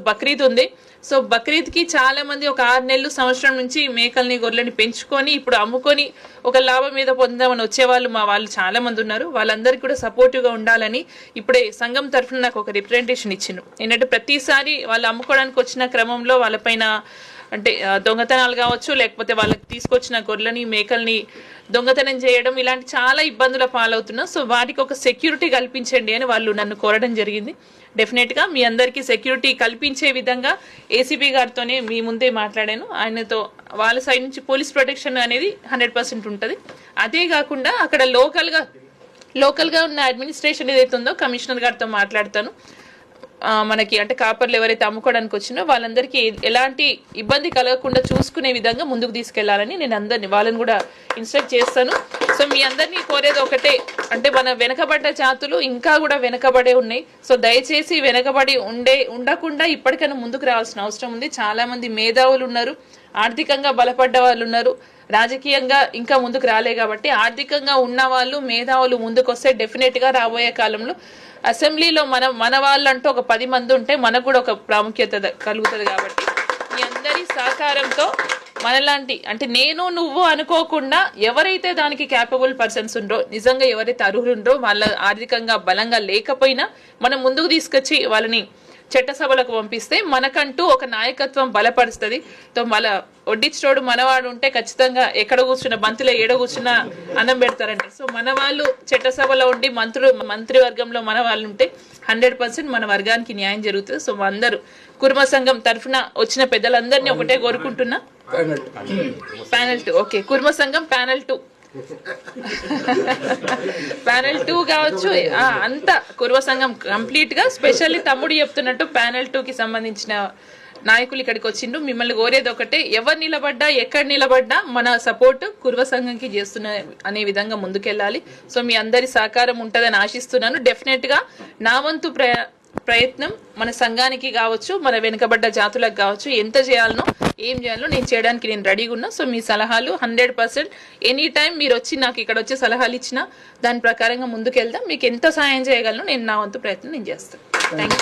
బక్రీద్ ఉంది. సో బక్రీద్కి చాలా మంది ఒక 6 నెలలు సంవత్సరం నుంచి మేకల్ని గొర్రెలని పెంచుకొని ఇప్పుడు అమ్ముకొని ఒక లాభం మీద పొందామని వచ్చేవాళ్ళు మా వాళ్ళు చాలా మంది ఉన్నారు. వాళ్ళందరికీ కూడా సపోర్టివ్గా ఉండాలని ఇప్పుడే సంఘం తరఫున నాకు ఒక రిప్రజెంటేషన్ ఇచ్చిండ్రు. ఏంటంటే ప్రతిసారి వాళ్ళు అమ్ముకోవడానికి వచ్చిన క్రమంలో వాళ్ళపైన అంటే దొంగతనాలు కావచ్చు, లేకపోతే వాళ్ళకి తీసుకొచ్చిన గొర్రెలని మేకల్ని దొంగతనం చేయడం, ఇలాంటి చాలా ఇబ్బందుల పాలవుతున్నాం. సో వాటికి ఒక సెక్యూరిటీ కల్పించండి అని వాళ్ళు నన్ను కోరడం జరిగింది. డెఫినెట్గా మీ అందరికీ సెక్యూరిటీ కల్పించే విధంగా ఏసీపీ గారితోనే మీ ముందే మాట్లాడాను. ఆయనతో వాళ్ళ సైడ్ నుంచి పోలీస్ ప్రొటెక్షన్ అనేది 100% ఉంటుంది. అదే కాకుండా అక్కడ లోకల్గా ఉన్న అడ్మినిస్ట్రేషన్ ఏదైతే ఉందో కమిషనర్ గారితో మాట్లాడతాను. మనకి అంటే కాపర్లు ఎవరైతే అమ్ముకోవడానికి వచ్చినో వాళ్ళందరికీ ఎలాంటి ఇబ్బంది కలగకుండా చూసుకునే విధంగా ముందుకు తీసుకెళ్లాలని నేను అందరినీ వాళ్ళని కూడా ఇన్స్ట్రక్ట్ చేస్తాను. సో మీ అందరినీ కోరేది ఒకటే, అంటే మన వెనకబడ్డ జాతులు ఇంకా కూడా వెనకబడే ఉన్నాయి. సో దయచేసి వెనకబడి ఉండకుండా ఇప్పటికైనా ముందుకు రావాల్సిన అవసరం ఉంది. చాలా మంది మేధావులు ఉన్నారు, ఆర్థికంగా బలపడ్డ వాళ్ళు ఉన్నారు, రాజకీయంగా ఇంకా ముందుకు రాలే కాబట్టి ఆర్థికంగా ఉన్న వాళ్ళు మేధావులు ముందుకు వస్తే డెఫినెట్గా రాబోయే కాలంలో అసెంబ్లీలో మన వాళ్ళంటూ ఒక 10 మంది ఉంటే మనకు కూడా ఒక ప్రాముఖ్యత కలుగుతుంది. కాబట్టి మీ అందరి సహకారంతో మనలాంటి అంటే నేను నువ్వు అనుకోకుండా ఎవరైతే దానికి క్యాపబుల్ పర్సన్స్ ఉండో, నిజంగా ఎవరైతే అర్హులుండో, వాళ్ళ ఆర్థికంగా బలంగా లేకపోయినా మనం ముందుకు తీసుకొచ్చి వాళ్ళని చట్టసభలకు పంపిస్తే మనకంటూ ఒక నాయకత్వం బలపరుస్తుంది. తో మళ్ళా వడ్డిచ్చోడు మనవాడు ఉంటే ఖచ్చితంగా ఎక్కడ కూర్చున్న బంతిలో ఏడ కూర్చున్న అన్నం పెడతారండి. సో మన వాళ్ళు చట్టసభలో ఉండి మంత్రివర్గంలో మన వాళ్ళు ఉంటే 100% మన వర్గానికి న్యాయం జరుగుతుంది. సో అందరూ కుర్మ సంఘం తరఫున వచ్చిన పెద్దలందరినీ ఒకటే కోరుకుంటున్నా. ప్యానెల్ 2 ఓకే, కుర్మ సంఘం ప్యానెల్ 2 కావచ్చు, అంతా కుర్వ సంఘం కంప్లీట్ గా. స్పెషల్లీ తమ్ముడు చెప్తున్నట్టు ప్యానెల్ 2కి సంబంధించిన నాయకులు ఇక్కడికి వచ్చిండు. మిమ్మల్ని కోరేది ఒకటే, ఎవరు నిలబడ్డా ఎక్కడ నిలబడ్డా మన సపోర్ట్ కుర్వ సంఘంకి చేస్తున్న అనే విధంగా ముందుకెళ్ళాలి. సో మీ అందరి సహకారం ఉంటుందని ఆశిస్తున్నాను. డెఫినెట్ గా నా వంతు ప్రయత్నం మన సంఘానికి కావచ్చు, మన వెనుకబడ్డ జాతులకు కావచ్చు, ఎంత చేయాలనో ఏం చేయాలో నేను చేయడానికి నేను రెడీగా ఉన్నా. సో మీ సలహాలు 100% ఎనీ టైం మీరు వచ్చి నాకు ఇక్కడ వచ్చి సలహాలు ఇచ్చినా దాని ప్రకారంగా ముందుకెళ్దాం. మీకు ఎంత సాయం చేయగలను నేను నా వంతు ప్రయత్నం నేను చేస్తాను. Thank you.